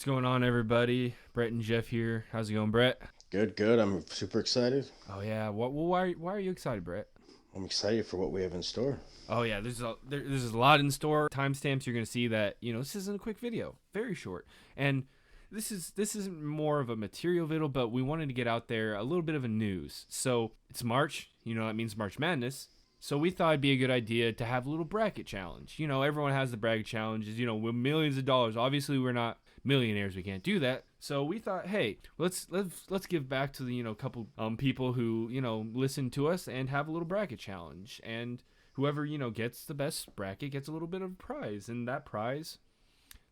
What's going on, everybody? Brett and Jeff here. How's it going, Brett? Good, good. I'm super excited. Oh yeah. Why are you excited, Brett? I'm excited for what we have in store. Oh yeah. There's a lot in store. Timestamps. You're gonna see that. This isn't a quick video. Very short. And this isn't more of a material video, but we wanted to get out there a little bit of a news. So it's March. That means March Madness. So we thought it'd be a good idea to have a little bracket challenge. Everyone has the bracket challenges. With millions of dollars. Obviously, we're not millionaires. We can't do that. So we thought, hey, let's give back to the couple people who listen to us and have a little bracket challenge. And whoever gets the best bracket gets a little bit of a prize. And that prize,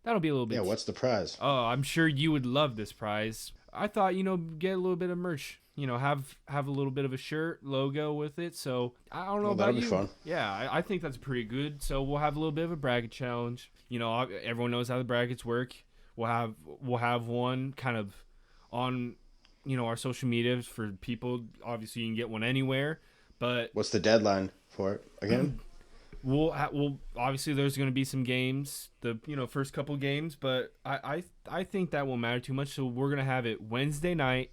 that'll be a little bit. Yeah, what's the prize? Oh, I'm sure you would love this prize. I thought get a little bit of merch. Have a little bit of a shirt logo with it. So I don't know about you. That'll be fun. Yeah, I think that's pretty good. So we'll have a little bit of a bracket challenge. Everyone knows how the brackets work. We'll have one kind of on our social media for people. Obviously, you can get one anywhere. But what's the deadline for it again? We'll obviously there's going to be some games, the first couple games, but I think that won't matter too much. So we're gonna have it Wednesday night.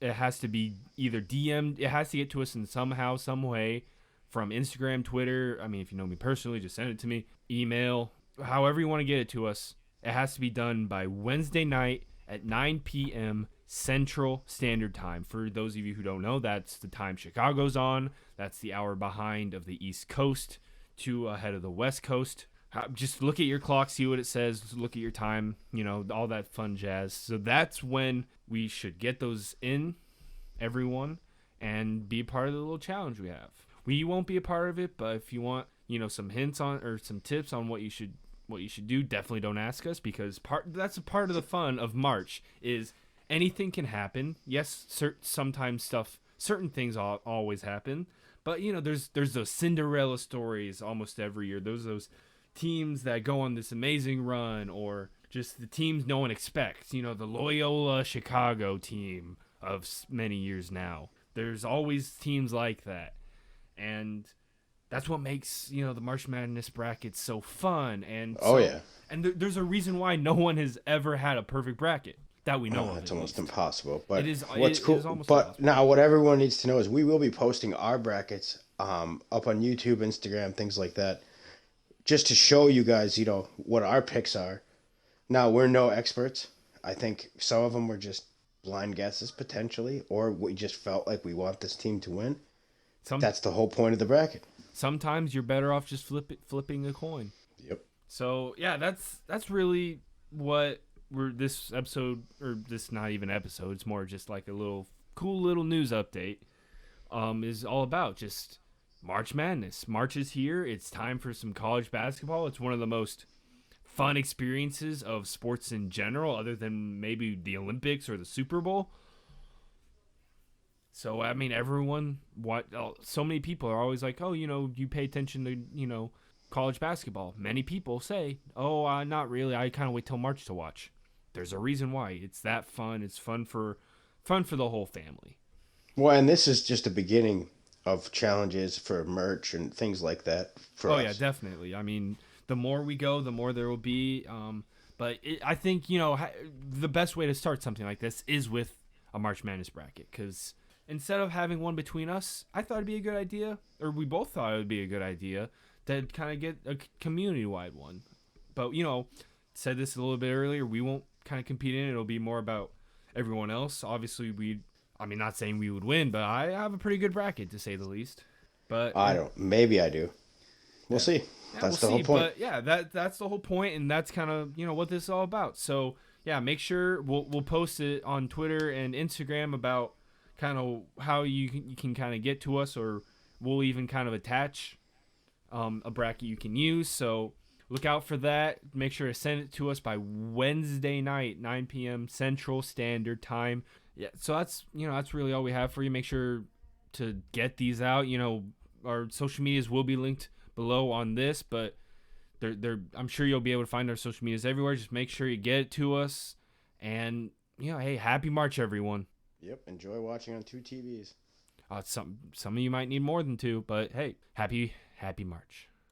It has to be either DM'd. It has to get to us in somehow, some way, from Instagram, Twitter. I mean, if you know me personally, just send it to me. Email, however you want to get it to us. It has to be done by Wednesday night at 9 p.m. Central Standard Time. For those of you who don't know, that's the time Chicago's on. That's the hour behind of the East Coast, 2 ahead of the West Coast. Just look at your clock, see what it says, look at your time, all that fun jazz. So that's when we should get those in, everyone, and be part of the little challenge we have. We won't be a part of it, but if you want, some hints on or some tips on what you should do, definitely don't ask us, because that's a part of the fun of March is anything can happen. Yes, sometimes certain things always happen, but there's those Cinderella stories almost every year. Those teams that go on this amazing run, or just the teams no one expects. The Loyola Chicago team of many years now. There's always teams like that, and that's what makes the March Madness bracket so fun. And and there's a reason why no one has ever had a perfect bracket that we know of. It's almost impossible. But it is. What's cool? But now, what everyone needs to know is we will be posting our brackets up on YouTube, Instagram, things like that, just to show you guys, what our picks are. Now, we're no experts. I think some of them were just blind guesses potentially, or we just felt like we want this team to win. That's the whole point of the bracket. Sometimes you're better off just flipping a coin. Yep. So yeah, that's really what this episode, or this not even episode, it's more just like a little cool little news update, is all about. Just March Madness. March is here. It's time for some college basketball. It's one of the most fun experiences of sports in general, other than maybe the Olympics or the Super Bowl. So, I mean, so many people are always like, oh, you pay attention to, college basketball. Many people say, oh, not really. I kind of wait till March to watch. There's a reason why. It's that fun. It's fun for the whole family. Well, and this is just the beginning of challenges for merch and things like that for us. Yeah, definitely. I mean, the more we go, the more there will be. But I think, the best way to start something like this is with a March Madness bracket, because instead of having one between us, I thought it'd be a good idea, or we both thought it would be a good idea, to kind of get a community-wide one. But, said this a little bit earlier, we won't kind of compete in it. It'll be more about everyone else. Obviously, not saying we would win, but I have a pretty good bracket, to say the least. But I don't. Maybe I do. We'll see. Yeah, that's the whole point. But yeah, that's the whole point, and that's kind of what this is all about. So yeah, make sure we'll post it on Twitter and Instagram about kind of how you can kind of get to us, or we'll even kind of attach a bracket you can use. So look out for that. Make sure to send it to us by Wednesday night, 9 p.m. Central Standard Time. Yeah, so that's that's really all we have for you. Make sure to get these out. Our social medias will be linked below on this, but I'm sure you'll be able to find our social medias everywhere. Just make sure you get it to us, and hey, happy March, everyone. Yep, enjoy watching on 2 TVs. Some of you might need more than 2, but hey, happy March.